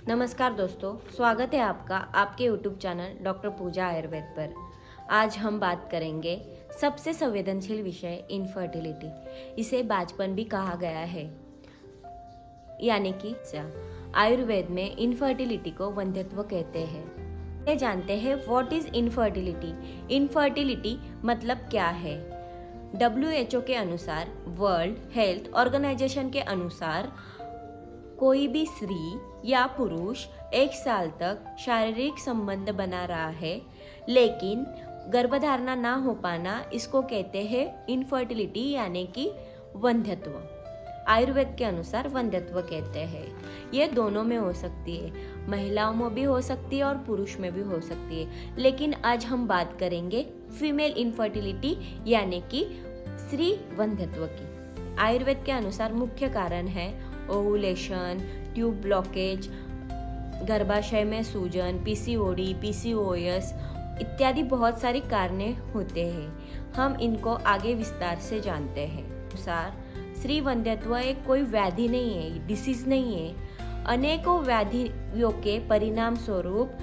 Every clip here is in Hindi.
नमस्कार दोस्तों, स्वागत है आपका आपके यूट्यूब चैनल डॉक्टर पूजा आयुर्वेद पर। आज हम बात करेंगे सबसे संवेदनशील विषय इनफर्टिलिटी। इसे बाजपन भी कहा गया है, यानी कि आयुर्वेद में इनफर्टिलिटी को वंध्यत्व कहते हैं। ये जानते हैं व्हाट इज इनफर्टिलिटी। इनफर्टिलिटी मतलब क्या है? WHO के अनुसार, वर्ल्ड हेल्थ ऑर्गेनाइजेशन के अनुसार, कोई भी स्त्री या पुरुष 1 साल तक शारीरिक संबंध बना रहा है लेकिन गर्भधारणा ना हो पाना, इसको कहते हैं इनफर्टिलिटी, यानी कि वंध्यत्व। आयुर्वेद के अनुसार वंध्यत्व कहते हैं। ये दोनों में हो सकती है, महिलाओं में भी हो सकती है और पुरुष में भी हो सकती है। लेकिन आज हम बात करेंगे फीमेल इनफर्टिलिटी, यानी कि स्त्री वंध्यत्व की। आयुर्वेद के अनुसार मुख्य कारण है ओवुलेशन, ट्यूब ब्लॉकेज, गर्भाशय में सूजन, PCOD, PCOS इत्यादि बहुत सारी कारणे होते हैं। हम इनको आगे विस्तार से जानते हैं। अनुसार स्त्री वंध्यत्व एक कोई व्याधि नहीं है, डिसीज नहीं है। अनेकों व्याधियों के परिणाम स्वरूप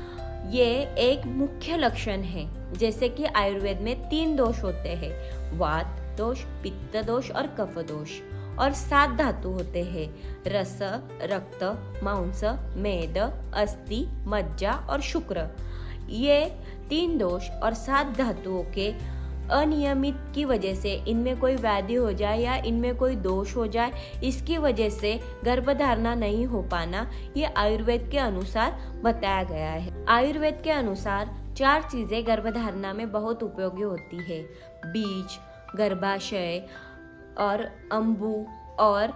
ये एक मुख्य लक्षण है। जैसे कि आयुर्वेद में 3 दोष होते हैं, वात दोष, पित्त दोष और कफ दोष, और 7 धातु होते हैं, रस, रक्त, मांस, मेद, अस्थि, मज्जा और शुक्र। ये 3 दोष और 7 धातुओं के अनियमित की वजह से, इनमें कोई व्याधि हो जाए या इनमें कोई दोष हो जाए, इसकी वजह से गर्भधारणा नहीं हो पाना, ये आयुर्वेद के अनुसार बताया गया है। आयुर्वेद के अनुसार 4 चीजें गर्भधारणा में बहुत उपयोगी होती है, बीज, गर्भाशय और अंबु और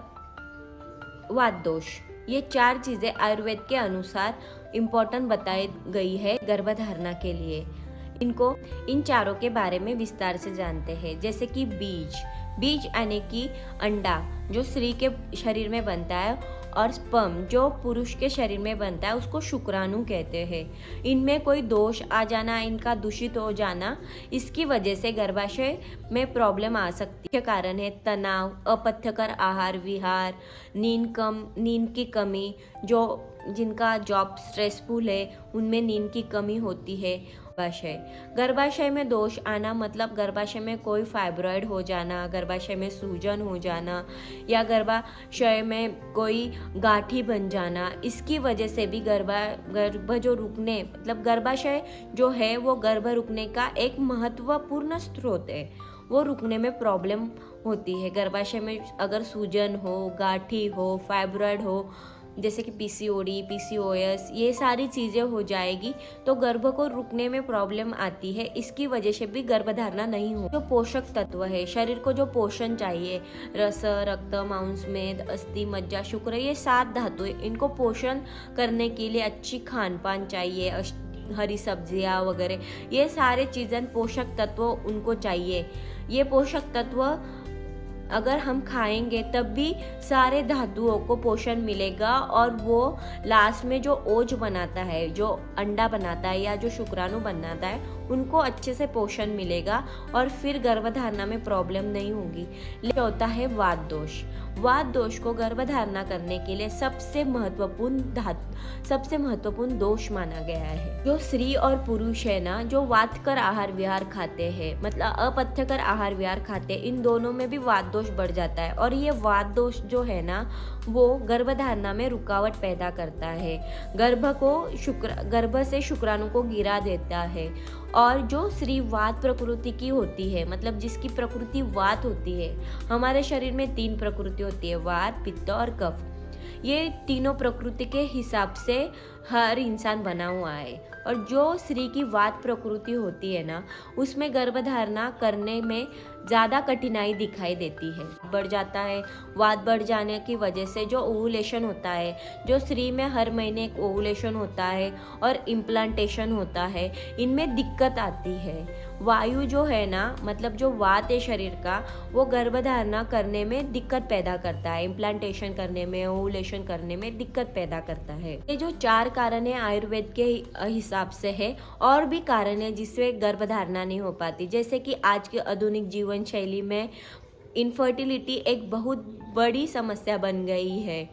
वात दोष। ये 4 चीजें आयुर्वेद के अनुसार इम्पोर्टेंट बताई गई है गर्भधारणा के लिए। इन चारों के बारे में विस्तार से जानते हैं। जैसे कि बीज यानी कि अंडा जो स्त्री के शरीर में बनता है, और स्पर्म जो पुरुष के शरीर में बनता है, उसको शुक्राणु कहते हैं। इनमें कोई दोष आ जाना, इनका दूषित हो जाना, इसकी वजह से गर्भाशय में प्रॉब्लम आ सकती है। कारण है तनाव, अपथ्यकर आहार विहार, नींद की कमी, जिनका जॉब स्ट्रेसफुल है उनमें नींद की कमी होती है। गर्भाशय में दोष आना मतलब गर्भाशय में कोई फाइब्रॉइड हो जाना, गर्भाशय में सूजन हो जाना, या गर्भाशय में कोई गांठी बन जाना। इसकी वजह से भी गर्भ जो रुकने, मतलब गर्भाशय जो है वो गर्भ रुकने का एक महत्वपूर्ण स्रोत है, वो रुकने में प्रॉब्लम होती है। गर्भाशय में अगर सूजन हो, गांठी हो, फाइब्रॉइड हो, जैसे कि PCOD, PCOS, ये सारी चीज़ें हो जाएगी तो गर्भ को रुकने में प्रॉब्लम आती है। इसकी वजह से भी गर्भधारणा नहीं हो। जो पोषक तत्व है, शरीर को जो पोषण चाहिए, रस, रक्त, मांस, मेद, अस्थि, मज्जा, शुक्र, ये 7 धातु है। इनको पोषण करने के लिए अच्छी खान पान चाहिए, हरी सब्जियाँ वगैरह, ये सारे चीज़ें पोषक तत्व उनको चाहिए। ये पोषक तत्व अगर हम खाएंगे तब भी सारे धातुओं को पोषण मिलेगा, और वो लास्ट में जो ओज बनाता है, जो अंडा बनाता है या जो शुक्राणु बनाता है, उनको अच्छे से पोषण मिलेगा और फिर गर्भधारणा में प्रॉब्लम नहीं होगी। लेकिन होता है वात दोष। वात दोष को गर्भधारणा करने के लिए सबसे महत्वपूर्ण दोष माना गया है। जो स्त्री और पुरुष है ना, जो वातकर आहार विहार खाते हैं, मतलब अपथ्यकर आहार विहार खाते हैं, इन दोनों में भी वात दोष बढ़ जाता है। और ये वात दोष जो है ना, वो गर्भधारणा में रुकावट पैदा करता है, गर्भ से शुक्राणु को गिरा देता है। और जो स्त्री वात प्रकृति की होती है, मतलब जिसकी प्रकृति वात होती है, हमारे शरीर में 3 प्रकृति होती है, वात, पित्त और कफ। ये तीनों प्रकृति के हिसाब से हर इंसान बना हुआ है। और जो स्त्री की वात प्रकृति होती है ना, उसमें गर्भधारणा करने में ज़्यादा कठिनाई दिखाई देती है, बढ़ जाता है। वात बढ़ जाने की वजह से जो ओवुलेशन होता है, जो स्त्री में हर महीने एक ओवुलेशन होता है और इम्प्लांटेशन होता है, इनमें दिक्कत आती है। वायु जो है ना, मतलब जो वात है शरीर का, वो गर्भधारणा करने में दिक्कत पैदा करता है, इम्प्लांटेशन करने में, ओवुलेशन करने में दिक्कत पैदा करता है। ये जो 4 कारण है आयुर्वेद के हिसाब से है। और भी कारण है जिससे गर्भधारणा नहीं हो पाती, जैसे कि आज के आधुनिक जीवन शैली में इनफर्टिलिटी एक बहुत बड़ी समस्या बन गई है।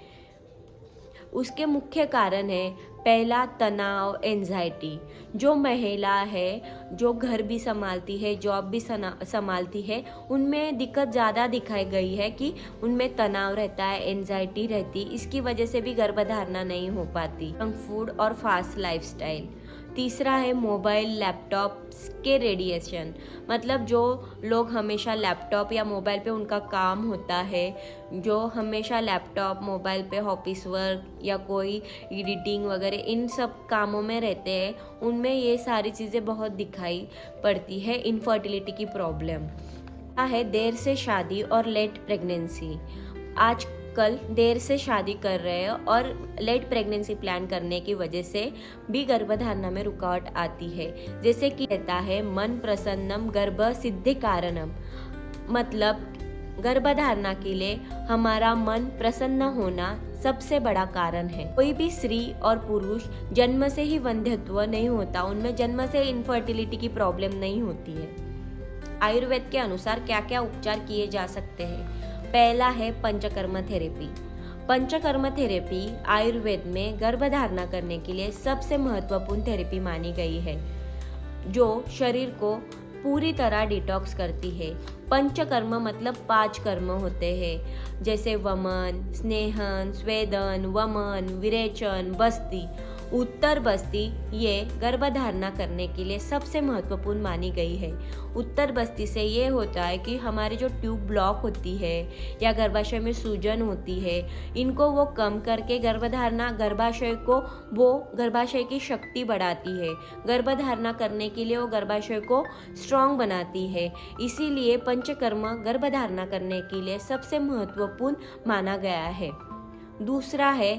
उसके मुख्य कारण है पहला तनाव, एंजाइटी। जो महिला है जो घर भी संभालती है, जॉब भी संभालती है, उनमें दिक्कत ज़्यादा दिखाई गई है कि उनमें तनाव रहता है, एंजाइटी रहती, इसकी वजह से भी गर्भधारणा नहीं हो पाती। जंक फूड और फास्ट लाइफस्टाइल। तीसरा है मोबाइल, लैपटॉप के रेडिएशन। मतलब जो लोग हमेशा लैपटॉप या मोबाइल पे उनका काम होता है, जो हमेशा लैपटॉप मोबाइल पे ऑफिस वर्क या कोई एडिटिंग वगैरह इन सब कामों में रहते हैं, उनमें ये सारी चीज़ें बहुत दिखाई पड़ती है। इनफर्टिलिटी की प्रॉब्लम है देर से शादी और लेट प्रेगनेंसी। आजकल देर से शादी कर रहे हैं और लेट प्रेगनेंसी प्लान करने की वजह से भी गर्भधारणा में रुकावट आती है। जैसे कि कहता है मन प्रसन्नम गर्भ सिद्धि कारणम। मतलब गर्भधारणा के लिए हमारा मन प्रसन्न होना सबसे बड़ा कारण है। कोई भी स्त्री और पुरुष जन्म से ही वंध्यत्व नहीं होता, उनमें जन्म से इनफर्टिलिटी की प्रॉब्लम नहीं होती है। आयुर्वेद के अनुसार क्या क्या उपचार किए जा सकते हैं? पहला है पंचकर्म थेरेपी। पंचकर्म थेरेपी आयुर्वेद में गर्भधारणा करने के लिए सबसे महत्वपूर्ण थेरेपी मानी गई है, जो शरीर को पूरी तरह डिटॉक्स करती है। पंचकर्म मतलब 5 कर्म होते हैं, जैसे वमन, स्नेहन, स्वेदन, वमन, विरेचन, बस्ती। उत्तर बस्ती ये गर्भधारणा करने के लिए सबसे महत्वपूर्ण मानी गई है। उत्तर बस्ती से ये होता है कि हमारी जो ट्यूब ब्लॉक होती है या गर्भाशय में सूजन होती है, इनको वो कम करके गर्भधारणा गर्भाशय की शक्ति बढ़ाती है। गर्भधारणा करने के लिए वो गर्भाशय को स्ट्रॉन्ग बनाती है। इसीलिए पंचकर्म गर्भधारणा करने के लिए सबसे महत्वपूर्ण माना गया है। दूसरा है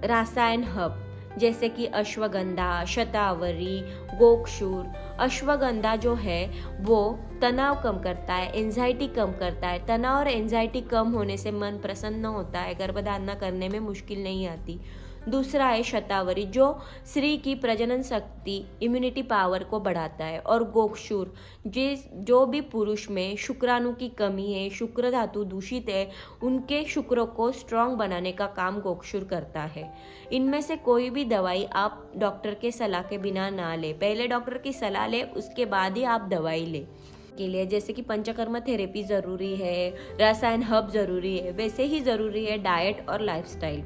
रासायन हब, जैसे कि अश्वगंधा, शतावरी, गोक्षूर। अश्वगंधा जो है वो तनाव कम करता है, एंजाइटी कम करता है। तनाव और एंजाइटी कम होने से मन प्रसन्न होता है, गर्भधारणा करने में मुश्किल नहीं आती। दूसरा है शतावरी, जो स्त्री की प्रजनन शक्ति, इम्यूनिटी पावर को बढ़ाता है। और गोक्षूर, जो भी पुरुष में शुक्राणु की कमी है, शुक्र धातु दूषित है, उनके शुक्र को स्ट्रांग बनाने का काम गोक्षूर करता है। इनमें से कोई भी दवाई आप डॉक्टर के सलाह के बिना ना ले। पहले डॉक्टर की सलाह ले, उसके बाद ही आप दवाई ले के लिए। जैसे कि पंचकर्म थेरेपी ज़रूरी है, रसायन हब ज़रूरी है, वैसे ही ज़रूरी है डाइट और लाइफस्टाइल।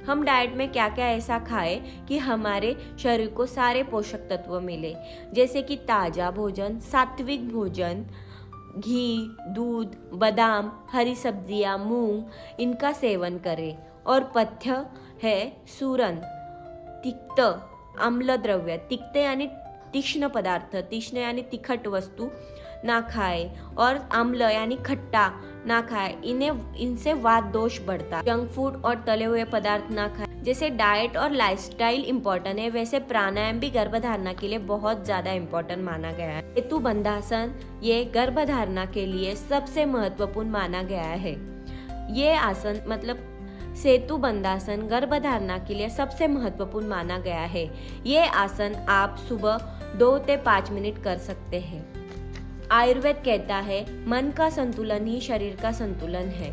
हम डाइट में क्या क्या ऐसा खाएं कि हमारे शरीर को सारे पोषक तत्व मिले, जैसे कि ताज़ा भोजन, सात्विक भोजन, घी, दूध, बादाम, हरी सब्जियां, मूंग, इनका सेवन करें। और पथ्य है सूरन, तिक्त, आम्ल द्रव्य। तिक्त यानी तीक्ष्ण पदार्थ, तीक्ष्ण यानी तिखट वस्तु ना खाए, और आम्ल यानी खट्टा ना खाए, इनसे वात दोष बढ़ता। जंक फूड और तले हुए पदार्थ ना खाए। जैसे डाइट और लाइफस्टाइल इम्पोर्टेंट है, वैसे प्राणायाम भी गर्भधारणा के लिए बहुत ज्यादा इम्पोर्टेंट माना गया है। सेतु बंधासन ये गर्भधारणा के लिए सबसे महत्वपूर्ण माना गया है। ये आसन मतलब सेतु बंधासन गर्भधारणा के लिए सबसे महत्वपूर्ण माना गया है। ये आसन आप सुबह 2 से 5 मिनट कर सकते हैं। आयुर्वेद कहता है मन का संतुलन ही शरीर का संतुलन है।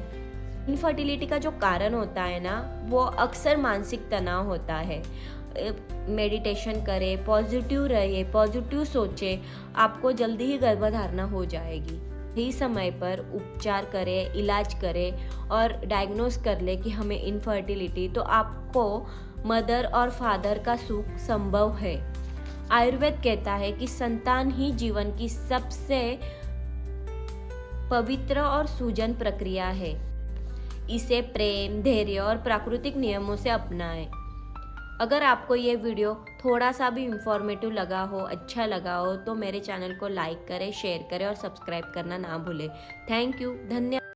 इनफर्टिलिटी का जो कारण होता है ना, वो अक्सर मानसिक तनाव होता है। मेडिटेशन करें, पॉजिटिव रहिए, पॉजिटिव सोचे, आपको जल्दी ही गर्भधारणा हो जाएगी। ही समय पर उपचार करें, इलाज करें और डायग्नोस कर ले कि हमें इनफर्टिलिटी, तो आपको मदर और फादर का सुख संभव है। आयुर्वेद कहता है कि संतान ही जीवन की सबसे पवित्र और सूजन प्रक्रिया है। इसे प्रेम, धैर्य और प्राकृतिक नियमों से अपनाएं। अगर आपको ये वीडियो थोड़ा सा भी इंफॉर्मेटिव लगा हो, अच्छा लगा हो, तो मेरे चैनल को लाइक करें, शेयर करें और सब्सक्राइब करना ना भूलें। थैंक यू, धन्यवाद।